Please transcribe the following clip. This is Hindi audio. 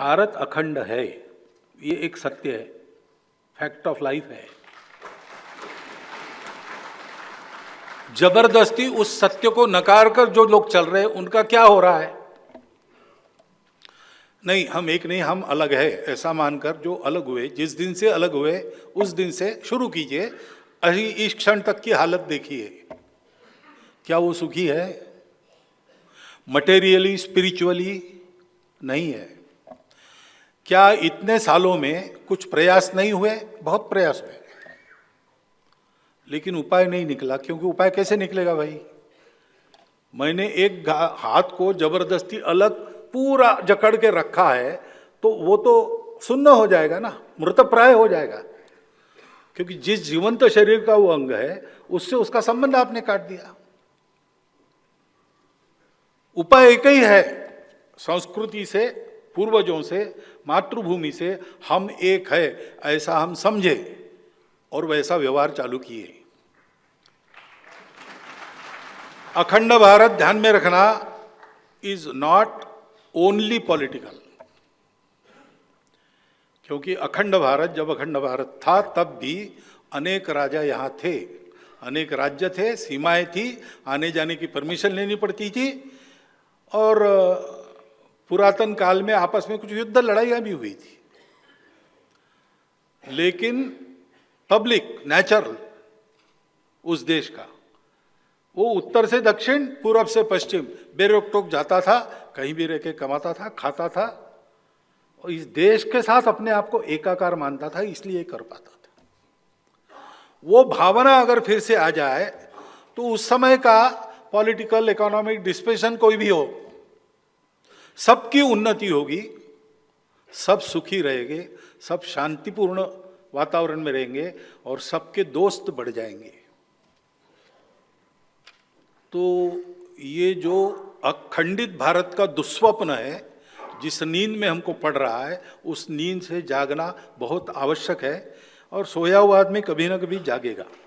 भारत अखंड है, ये एक सत्य है, फैक्ट ऑफ लाइफ है। जबरदस्ती उस सत्य को नकार कर जो लोग चल रहे हैं उनका क्या हो रहा है? नहीं, हम एक नहीं, हम अलग है, ऐसा मानकर जो अलग हुए, जिस दिन से अलग हुए उस दिन से शुरू कीजिए, अभी इस क्षण तक की हालत देखिए, क्या वो सुखी है? मटेरियली, स्पिरिचुअली नहीं है। क्या इतने सालों में कुछ प्रयास नहीं हुए? बहुत प्रयास हुए, लेकिन उपाय नहीं निकला। क्योंकि उपाय कैसे निकलेगा भाई? मैंने एक हाथ को जबरदस्ती अलग पूरा जकड़ के रखा है, तो वो तो सुन्न हो जाएगा ना, मृतप्राय हो जाएगा, क्योंकि जिस जीवंत शरीर का वो अंग है उससे उसका संबंध आपने काट दिया। उपाय एक ही है, संस्कृति से, पूर्वजों से, मातृभूमि से हम एक है ऐसा हम समझे और वैसा व्यवहार चालू किए। अखंड भारत ध्यान में रखना इज नॉट ओनली पॉलिटिकल, क्योंकि अखंड भारत, जब अखंड भारत था तब भी अनेक राजा यहां थे, अनेक राज्य थे, सीमाएं थी, आने जाने की परमिशन लेनी पड़ती थी, और पुरातन काल में आपस में कुछ युद्ध लड़ाइयां भी हुई थी। लेकिन पब्लिक नेचर उस देश का, वो उत्तर से दक्षिण, पूरब से पश्चिम बेरोक टोक जाता था, कहीं भी रह के कमाता था, खाता था, और इस देश के साथ अपने आप को एकाकार मानता था, इसलिए कर पाता था। वो भावना अगर फिर से आ जाए तो उस समय का पॉलिटिकल, इकोनॉमिक डिस्पेंशन कोई भी हो, सबकी उन्नति होगी, सब सुखी रहेंगे, सब शांतिपूर्ण वातावरण में रहेंगे और सबके दोस्त बढ़ जाएंगे। तो ये जो अखंडित भारत का दुस्वप्न है, जिस नींद में हमको पड़ रहा है, उस नींद से जागना बहुत आवश्यक है, और सोया हुआ आदमी कभी ना कभी जागेगा।